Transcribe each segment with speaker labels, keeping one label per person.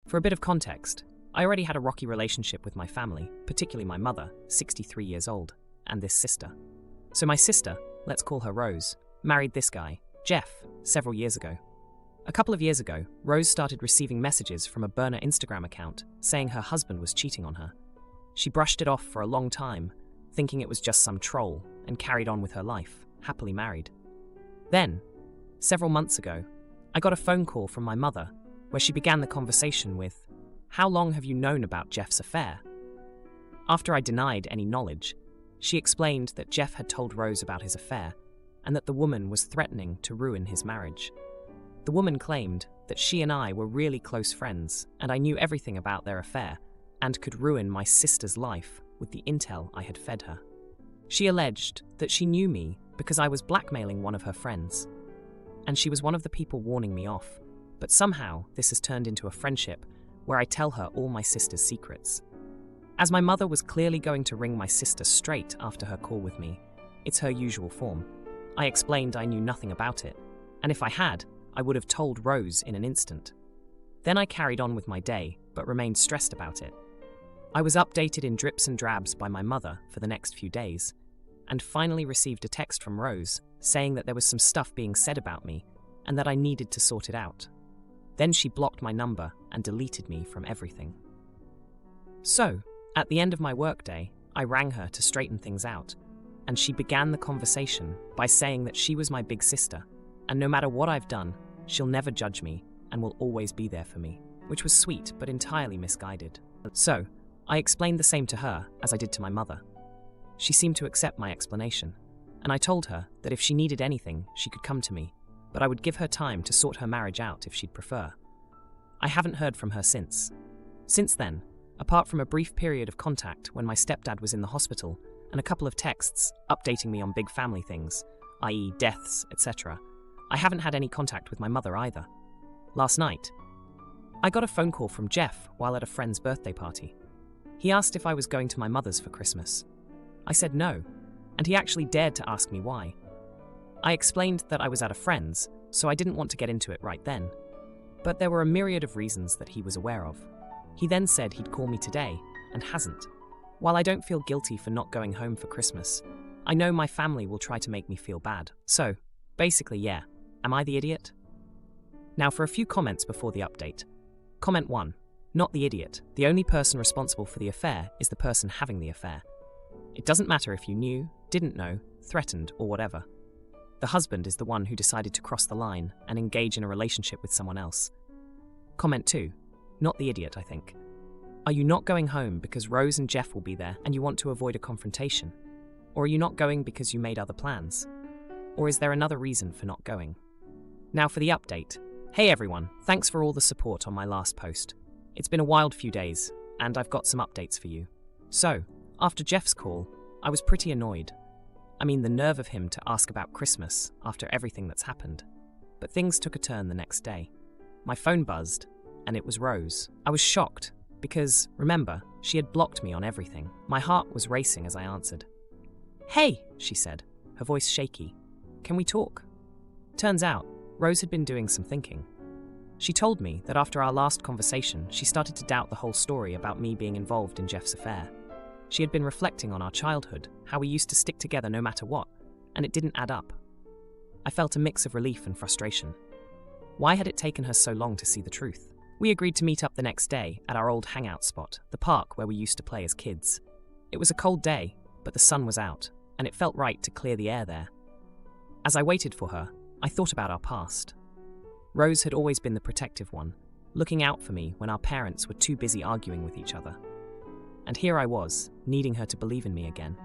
Speaker 1: For a bit of context, I already had a rocky relationship with my family, particularly my mother, 63 years old, and this sister. So my sister, let's call her Rose, married this guy, Jeff, several years ago. A couple of years ago, Rose started receiving messages from a burner Instagram account saying her husband was cheating on her. She brushed it off for a long time, thinking it was just some troll, and carried on with her life, happily married. Then, several months ago, I got a phone call from my mother where she began the conversation with, "How long have you known about Jeff's affair?" After I denied any knowledge, she explained that Jeff had told Rose about his affair and that the woman was threatening to ruin his marriage. The woman claimed that she and I were really close friends and I knew everything about their affair and could ruin my sister's life with the intel I had fed her. She alleged that she knew me because I was blackmailing one of her friends, and she was one of the people warning me off, but somehow this has turned into a friendship where I tell her all my sister's secrets. As my mother was clearly going to ring my sister straight after her call with me, it's her usual form. I explained I knew nothing about it, and if I had, I would have told Rose in an instant. Then I carried on with my day, but remained stressed about it. I was updated in drips and drabs by my mother for the next few days, and finally received a text from Rose saying that there was some stuff being said about me and that I needed to sort it out. Then she blocked my number and deleted me from everything. So, at the end of my workday, I rang her to straighten things out, and she began the conversation by saying that she was my big sister, and no matter what I've done, she'll never judge me and will always be there for me, which was sweet but entirely misguided. So, I explained the same to her as I did to my mother. She seemed to accept my explanation, and I told her that if she needed anything, she could come to me, but I would give her time to sort her marriage out if she'd prefer. I haven't heard from her since. Since then, apart from a brief period of contact when my stepdad was in the hospital and a couple of texts updating me on big family things, i.e. deaths, etc., I haven't had any contact with my mother either. Last night, I got a phone call from Jeff while at a friend's birthday party. He asked if I was going to my mother's for Christmas. I said no, and he actually dared to ask me why. I explained that I was at a friend's, so I didn't want to get into it right then. But there were a myriad of reasons that he was aware of. He then said he'd call me today, and hasn't. While I don't feel guilty for not going home for Christmas, I know my family will try to make me feel bad. So, basically, yeah, am I the idiot? Now for a few comments before the update. Comment 1. Not the idiot. The only person responsible for the affair is the person having the affair. It doesn't matter if you knew, didn't know, threatened, or whatever. The husband is the one who decided to cross the line and engage in a relationship with someone else. Comment 2. Not the idiot, I think. Are you not going home because Rose and Jeff will be there and you want to avoid a confrontation? Or are you not going because you made other plans? Or is there another reason for not going? Now for the update. Hey everyone, thanks for all the support on my last post. It's been a wild few days, and I've got some updates for you. So, after Jeff's call, I was pretty annoyed. I mean, the nerve of him to ask about Christmas after everything that's happened. But things took a turn the next day. My phone buzzed, and it was Rose. I was shocked, because, remember, she had blocked me on everything. My heart was racing as I answered. "Hey," she said, her voice shaky. "Can we talk?" Turns out, Rose had been doing some thinking. She told me that after our last conversation, she started to doubt the whole story about me being involved in Jeff's affair. She had been reflecting on our childhood, how we used to stick together no matter what, and it didn't add up. I felt a mix of relief and frustration. Why had it taken her so long to see the truth? We agreed to meet up the next day at our old hangout spot, the park where we used to play as kids. It was a cold day, but the sun was out, and it felt right to clear the air there. As I waited for her, I thought about our past. Rose had always been the protective one, looking out for me when our parents were too busy arguing with each other. And here I was, needing her to believe in me again.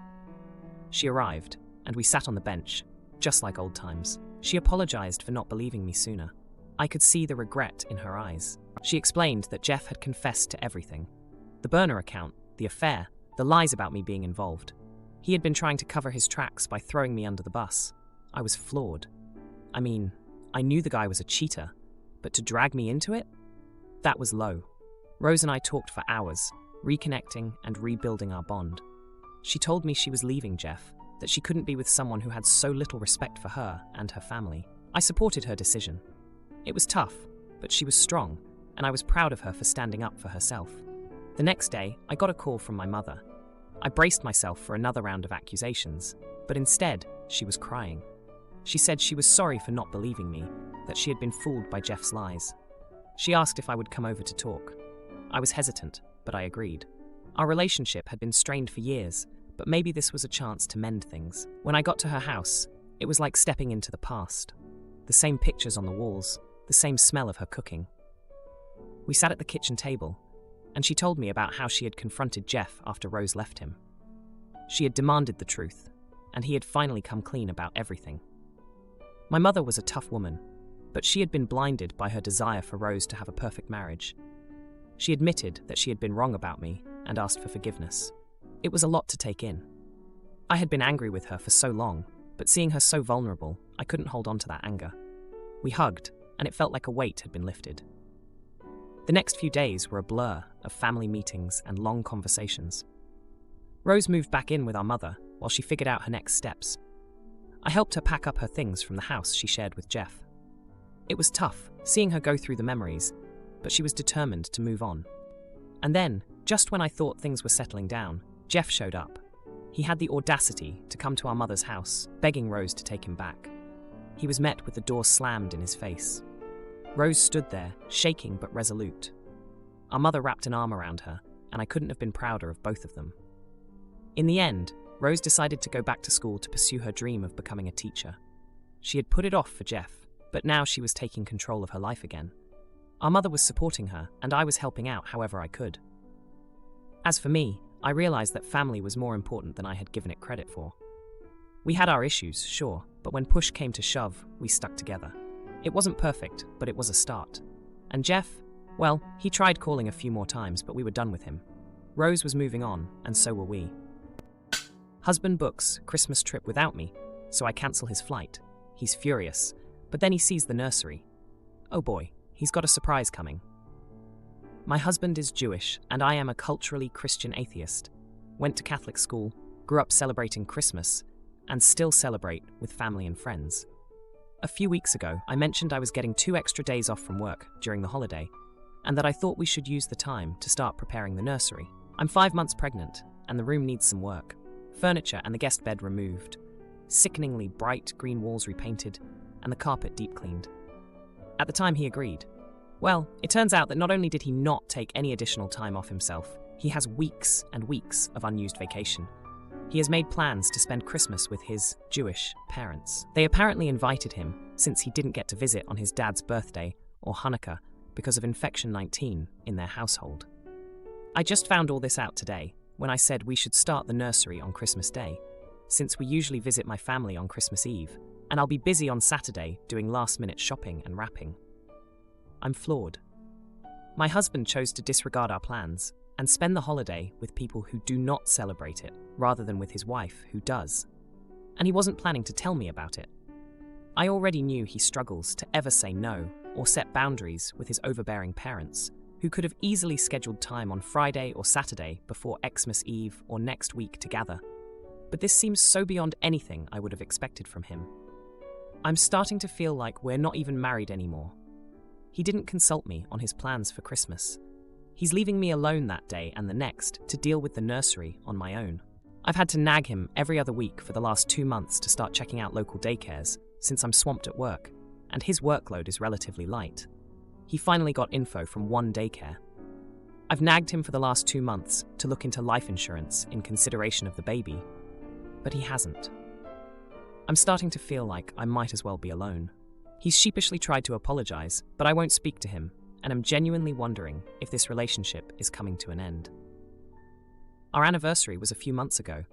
Speaker 1: She arrived, and we sat on the bench, just like old times. She apologized for not believing me sooner. I could see the regret in her eyes. She explained that Jeff had confessed to everything. The burner account, the affair, the lies about me being involved. He had been trying to cover his tracks by throwing me under the bus. I was floored. I mean, I knew the guy was a cheater, but to drag me into it? That was low. Rose and I talked for hours, reconnecting and rebuilding our bond. She told me she was leaving Jeff, that she couldn't be with someone who had so little respect for her and her family. I supported her decision. It was tough, but she was strong, and I was proud of her for standing up for herself. The next day, I got a call from my mother. I braced myself for another round of accusations, but instead, she was crying. She said she was sorry for not believing me, that she had been fooled by Jeff's lies. She asked if I would come over to talk. I was hesitant, but I agreed. Our relationship had been strained for years, but maybe this was a chance to mend things. When I got to her house, it was like stepping into the past. The same pictures on the walls, the same smell of her cooking. We sat at the kitchen table, and she told me about how she had confronted Jeff after Rose left him. She had demanded the truth, and he had finally come clean about everything. My mother was a tough woman, but she had been blinded by her desire for Rose to have a perfect marriage. She admitted that she had been wrong about me and asked for forgiveness. It was a lot to take in. I had been angry with her for so long, but seeing her so vulnerable, I couldn't hold on to that anger. We hugged, and it felt like a weight had been lifted. The next few days were a blur of family meetings and long conversations. Rose moved back in with our mother while she figured out her next steps. I helped her pack up her things from the house she shared with Jeff. It was tough, seeing her go through the memories, but she was determined to move on. And then, just when I thought things were settling down, Jeff showed up. He had the audacity to come to our mother's house, begging Rose to take him back. He was met with the door slammed in his face. Rose stood there, shaking but resolute. Our mother wrapped an arm around her, and I couldn't have been prouder of both of them. In the end, Rose decided to go back to school to pursue her dream of becoming a teacher. She had put it off for Jeff, but now she was taking control of her life again. Our mother was supporting her, and I was helping out however I could. As for me, I realized that family was more important than I had given it credit for. We had our issues, sure, but when push came to shove, we stuck together. It wasn't perfect, but it was a start. And Jeff, well, he tried calling a few more times, but we were done with him. Rose was moving on, and so were we. Husband books Christmas trip without me, so I cancel his flight. He's furious, but then he sees the nursery. Oh boy, he's got a surprise coming. My husband is Jewish, and I am a culturally Christian atheist. Went to Catholic school, grew up celebrating Christmas, and still celebrate with family and friends. A few weeks ago, I mentioned I was getting 2 extra days off from work during the holiday, and that I thought we should use the time to start preparing the nursery. I'm 5 months pregnant, and the room needs some work. Furniture and the guest bed removed, sickeningly bright green walls repainted, and the carpet deep cleaned. At the time, he agreed. Well, it turns out that not only did he not take any additional time off himself, he has weeks and weeks of unused vacation. He has made plans to spend Christmas with his Jewish parents. They apparently invited him since he didn't get to visit on his dad's birthday or Hanukkah because of infection 19 in their household. I just found all this out today when I said we should start the nursery on Christmas Day, since we usually visit my family on Christmas Eve, and I'll be busy on Saturday doing last-minute shopping and wrapping. I'm floored. My husband chose to disregard our plans and spend the holiday with people who do not celebrate it, rather than with his wife, who does. And he wasn't planning to tell me about it. I already knew he struggles to ever say no or set boundaries with his overbearing parents, who could have easily scheduled time on Friday or Saturday before Xmas Eve or next week to gather. But this seems so beyond anything I would have expected from him. I'm starting to feel like we're not even married anymore. He didn't consult me on his plans for Christmas. He's leaving me alone that day and the next to deal with the nursery on my own. I've had to nag him every other week for the last 2 months to start checking out local daycares, since I'm swamped at work, and his workload is relatively light. He finally got info from one daycare. I've nagged him for the last 2 months to look into life insurance in consideration of the baby, but he hasn't. I'm starting to feel like I might as well be alone. He's sheepishly tried to apologize, but I won't speak to him, and I'm genuinely wondering if this relationship is coming to an end. Our anniversary was a few months ago,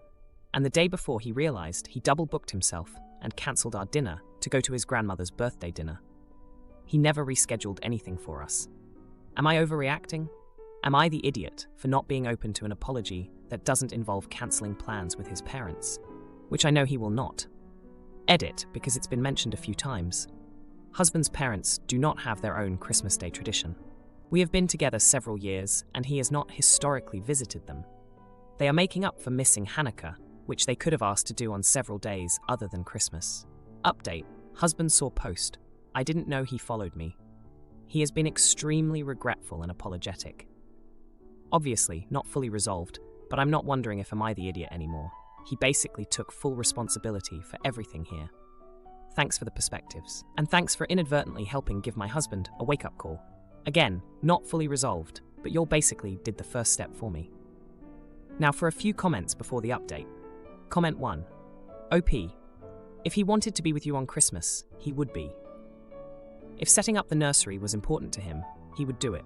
Speaker 1: and the day before he realized he double-booked himself and cancelled our dinner to go to his grandmother's birthday dinner. He never rescheduled anything for us. Am I overreacting? Am I the idiot for not being open to an apology that doesn't involve cancelling plans with his parents? Which I know he will not. Edit, because it's been mentioned a few times. Husband's parents do not have their own Christmas Day tradition. We have been together several years, and he has not historically visited them. They are making up for missing Hanukkah, which they could have asked to do on several days other than Christmas. Update: husband saw post. I didn't know he followed me. He has been extremely regretful and apologetic. Obviously, not fully resolved, but I'm not wondering if am I the idiot anymore. He basically took full responsibility for everything here. Thanks for the perspectives, and thanks for inadvertently helping give my husband a wake-up call. Again, not fully resolved, but you basically did the first step for me. Now for a few comments before the update. Comment 1. OP. If he wanted to be with you on Christmas, he would be. If setting up the nursery was important to him, he would do it.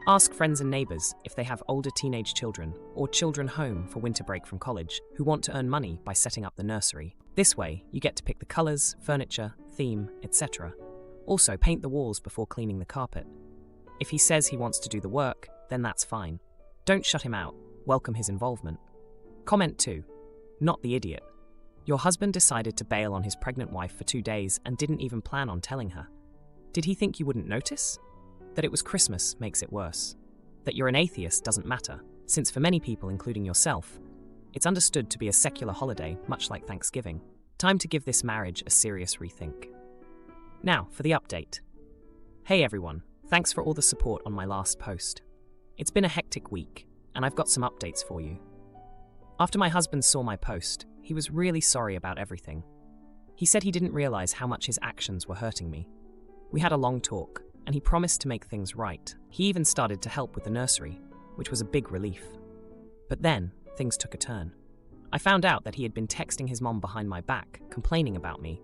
Speaker 1: Ask friends and neighbours if they have older teenage children or children home for winter break from college who want to earn money by setting up the nursery. This way, you get to pick the colours, furniture, theme, etc. Also, paint the walls before cleaning the carpet. If he says he wants to do the work, then that's fine. Don't shut him out. Welcome his involvement. Comment 2. Not the idiot. Your husband decided to bail on his pregnant wife for 2 days and didn't even plan on telling her. Did he think you wouldn't notice? That it was Christmas makes it worse. That you're an atheist doesn't matter, since for many people, including yourself, it's understood to be a secular holiday, much like Thanksgiving. Time to give this marriage a serious rethink. Now, for the update. Hey everyone, thanks for all the support on my last post. It's been a hectic week, and I've got some updates for you. After my husband saw my post, he was really sorry about everything. He said he didn't realize how much his actions were hurting me. We had a long talk, and he promised to make things right. He even started to help with the nursery, which was a big relief. But then, things took a turn. I found out that he had been texting his mom behind my back, complaining about me.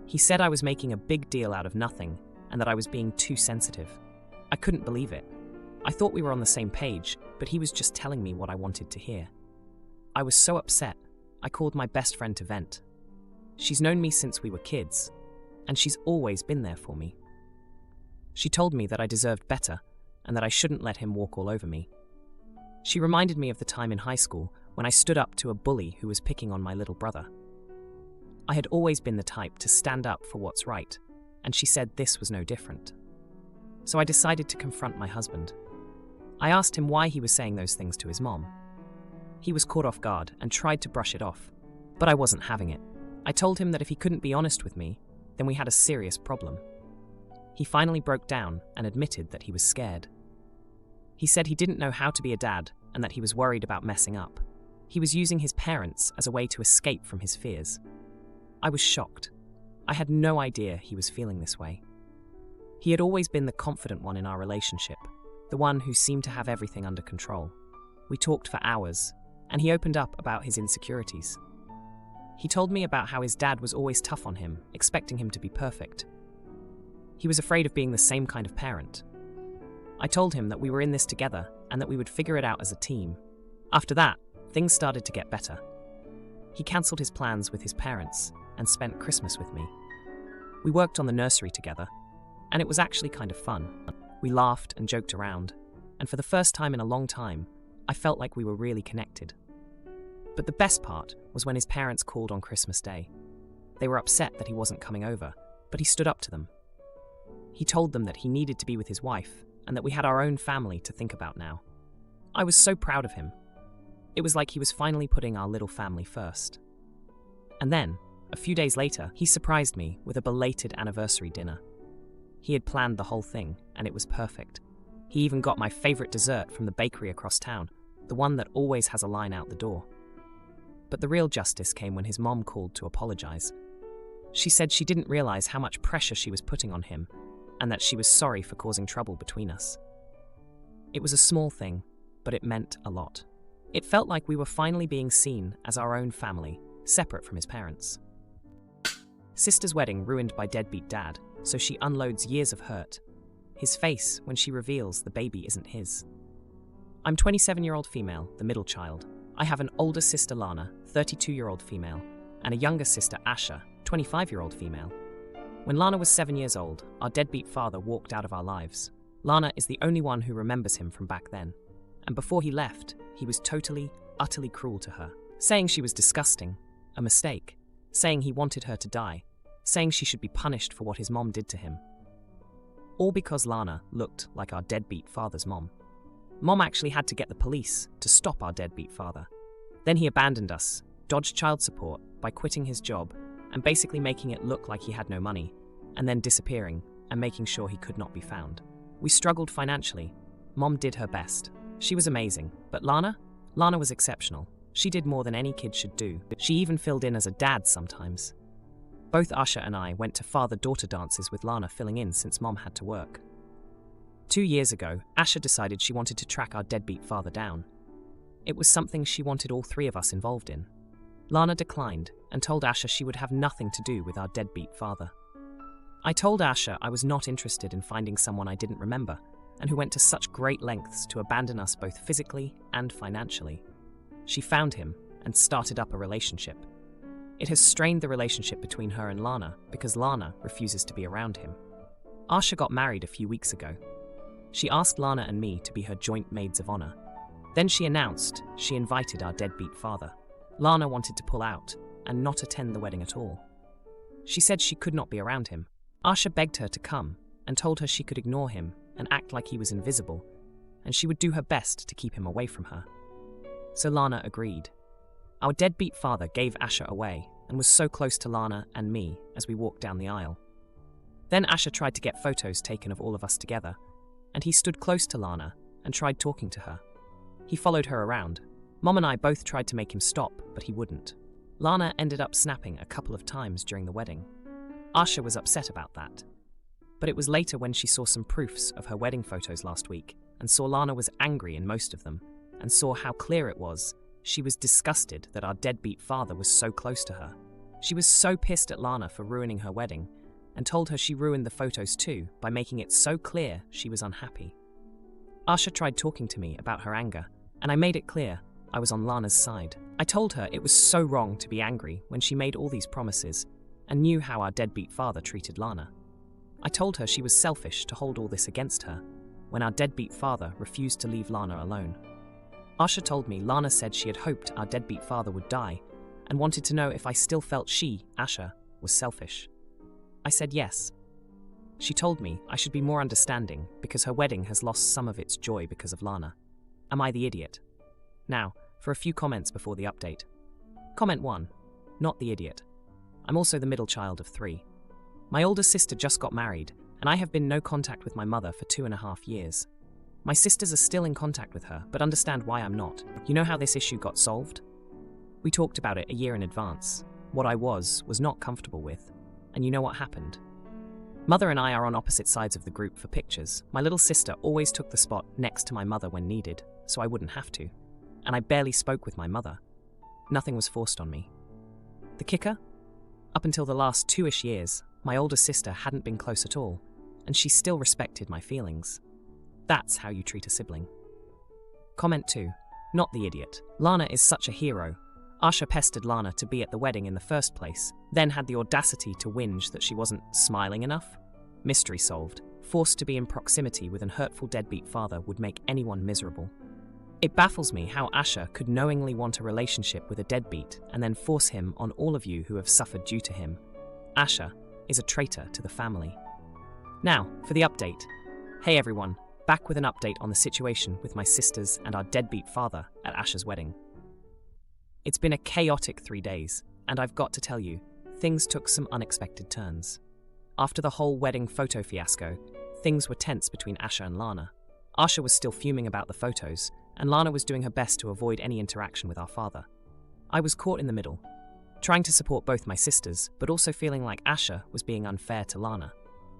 Speaker 1: He said I was making a big deal out of nothing, and that I was being too sensitive. I couldn't believe it. I thought we were on the same page, but he was just telling me what I wanted to hear. I was so upset, I called my best friend to vent. She's known me since we were kids, and she's always been there for me. She told me that I deserved better, and that I shouldn't let him walk all over me. She reminded me of the time in high school when I stood up to a bully who was picking on my little brother. I had always been the type to stand up for what's right, and she said this was no different. So I decided to confront my husband. I asked him why he was saying those things to his mom. He was caught off guard and tried to brush it off, but I wasn't having it. I told him that if he couldn't be honest with me, then we had a serious problem. He finally broke down and admitted that he was scared. He said he didn't know how to be a dad and that he was worried about messing up. He was using his parents as a way to escape from his fears. I was shocked. I had no idea he was feeling this way. He had always been the confident one in our relationship, the one who seemed to have everything under control. We talked for hours, and he opened up about his insecurities. He told me about how his dad was always tough on him, expecting him to be perfect. He was afraid of being the same kind of parent. I told him that we were in this together and that we would figure it out as a team. After that, things started to get better. He cancelled his plans with his parents and spent Christmas with me. We worked on the nursery together, and it was actually kind of fun. We laughed and joked around, and for the first time in a long time, I felt like we were really connected. But the best part was when his parents called on Christmas Day. They were upset that he wasn't coming over, but he stood up to them. He told them that he needed to be with his wife and that we had our own family to think about now. I was so proud of him. It was like he was finally putting our little family first. And then, a few days later, he surprised me with a belated anniversary dinner. He had planned the whole thing, and it was perfect. He even got my favorite dessert from the bakery across town, the one that always has a line out the door. But the real justice came when his mom called to apologize. She said she didn't realize how much pressure she was putting on him, and that she was sorry for causing trouble between us. It was a small thing, but it meant a lot. It felt like we were finally being seen as our own family, separate from his parents. Sister's wedding ruined by deadbeat dad, so she unloads years of hurt. His face when she reveals the baby isn't his. I'm 27-year-old female, the middle child. I have an older sister Lana, 32-year-old female, and a younger sister Asha, 25-year-old female. When Lana was 7 years old, our deadbeat father walked out of our lives. Lana is the only one who remembers him from back then. And before he left, he was totally, utterly cruel to her, saying she was disgusting, a mistake, saying he wanted her to die, saying she should be punished for what his mom did to him. All because Lana looked like our deadbeat father's mom. Mom actually had to get the police to stop our deadbeat father. Then he abandoned us, dodged child support by quitting his job and basically making it look like he had no money, and then disappearing and making sure he could not be found. We struggled financially. Mom did her best. She was amazing. But Lana? Lana was exceptional. She did more than any kid should do. She even filled in as a dad sometimes. Both Asha and I went to father-daughter dances with Lana filling in since Mom had to work. 2 years ago, Asha decided she wanted to track our deadbeat father down. It was something she wanted all three of us involved in. Lana declined and told Asha she would have nothing to do with our deadbeat father. I told Asha I was not interested in finding someone I didn't remember and who went to such great lengths to abandon us both physically and financially. She found him and started up a relationship. It has strained the relationship between her and Lana because Lana refuses to be around him. Asha got married a few weeks ago. She asked Lana and me to be her joint maids of honor. Then she announced she invited our deadbeat father. Lana wanted to pull out and not attend the wedding at all. She said she could not be around him. Asha begged her to come and told her she could ignore him and act like he was invisible, and she would do her best to keep him away from her. So Lana agreed. Our deadbeat father gave Asha away and was so close to Lana and me as we walked down the aisle. Then Asha tried to get photos taken of all of us together, and he stood close to Lana and tried talking to her. He followed her around. Mom and I both tried to make him stop, but he wouldn't. Lana ended up snapping a couple of times during the wedding. Asha was upset about that. But it was later when she saw some proofs of her wedding photos last week and saw Lana was angry in most of them and saw how clear it was. She was disgusted that our deadbeat father was so close to her. She was so pissed at Lana for ruining her wedding and told her she ruined the photos too by making it so clear she was unhappy. Asha tried talking to me about her anger, and I made it clear I was on Lana's side. I told her it was so wrong to be angry when she made all these promises and knew how our deadbeat father treated Lana. I told her she was selfish to hold all this against her when our deadbeat father refused to leave Lana alone. Asha told me Lana said she had hoped our deadbeat father would die and wanted to know if I still felt she, Asha, was selfish. I said yes. She told me I should be more understanding because her wedding has lost some of its joy because of Lana. Am I the idiot? Now, for a few comments before the update. Comment 1. Not the idiot. I'm also the middle child of 3. My older sister just got married, and I have been no contact with my mother for 2.5 years. My sisters are still in contact with her, but understand why I'm not. You know how this issue got solved? We talked about it a year in advance. What I was not comfortable with. And you know what happened? Mother and I are on opposite sides of the group for pictures. My little sister always took the spot next to my mother when needed, so I wouldn't have to. And I barely spoke with my mother. Nothing was forced on me. The kicker? Up until the last 2-ish years, my older sister hadn't been close at all, and she still respected my feelings. That's how you treat a sibling. Comment 2. Not the idiot. Lana is such a hero. Asha pestered Lana to be at the wedding in the first place, then had the audacity to whinge that she wasn't smiling enough. Mystery solved. Forced to be in proximity with an hurtful deadbeat father would make anyone miserable. It baffles me how Asha could knowingly want a relationship with a deadbeat and then force him on all of you who have suffered due to him. Asha is a traitor to the family. Now, for the update. Hey everyone, back with an update on the situation with my sisters and our deadbeat father at Asha's wedding. It's been a chaotic 3 days, and I've got to tell you, things took some unexpected turns. After the whole wedding photo fiasco, things were tense between Asha and Lana. Asha was still fuming about the photos, and Lana was doing her best to avoid any interaction with our father. I was caught in the middle, trying to support both my sisters, but also feeling like Asha was being unfair to Lana.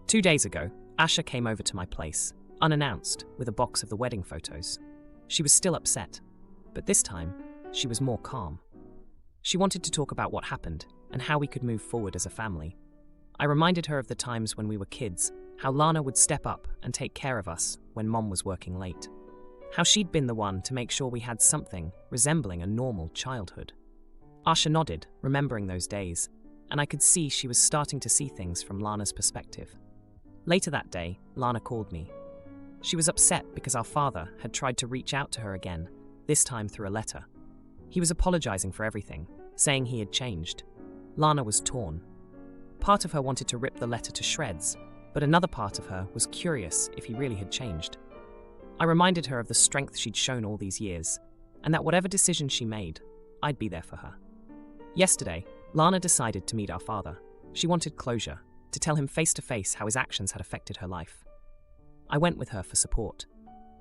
Speaker 1: 2 days ago, Asha came over to my place, unannounced, with a box of the wedding photos. She was still upset, but this time, she was more calm. She wanted to talk about what happened and how we could move forward as a family. I reminded her of the times when we were kids, how Lana would step up and take care of us when Mom was working late. How she'd been the one to make sure we had something resembling a normal childhood. Asha nodded, remembering those days, and I could see she was starting to see things from Lana's perspective. Later that day, Lana called me. She was upset because our father had tried to reach out to her again, this time through a letter. He was apologizing for everything, saying he had changed. Lana was torn. Part of her wanted to rip the letter to shreds, but another part of her was curious if he really had changed. I reminded her of the strength she'd shown all these years, and that whatever decision she made, I'd be there for her. Yesterday, Lana decided to meet our father. She wanted closure, to tell him face to face how his actions had affected her life. I went with her for support.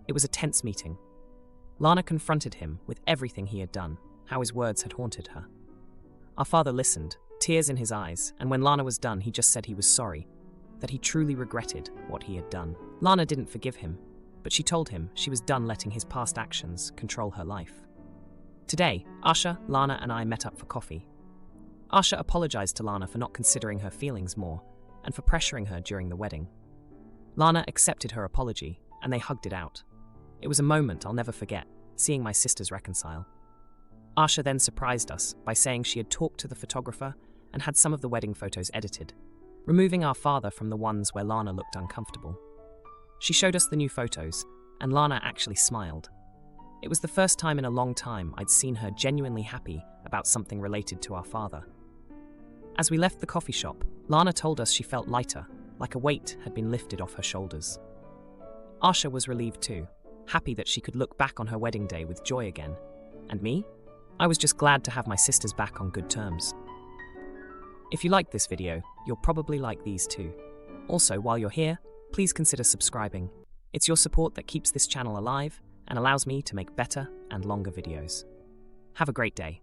Speaker 1: It was a tense meeting. Lana confronted him with everything he had done, how his words had haunted her. Our father listened, tears in his eyes, and when Lana was done, he just said he was sorry, that he truly regretted what he had done. Lana didn't forgive him, but she told him she was done letting his past actions control her life. Today, Asha, Lana, and I met up for coffee. Asha apologized to Lana for not considering her feelings more and for pressuring her during the wedding. Lana accepted her apology, and they hugged it out. It was a moment I'll never forget, seeing my sisters reconcile. Asha then surprised us by saying she had talked to the photographer and had some of the wedding photos edited, removing our father from the ones where Lana looked uncomfortable. She showed us the new photos, and Lana actually smiled. It was the first time in a long time I'd seen her genuinely happy about something related to our father. As we left the coffee shop, Lana told us she felt lighter, like a weight had been lifted off her shoulders. Asha was relieved too, happy that she could look back on her wedding day with joy again. And me? I was just glad to have my sisters back on good terms. If you liked this video, you'll probably like these too. Also, while you're here, please consider subscribing. It's your support that keeps this channel alive and allows me to make better and longer videos. Have a great day.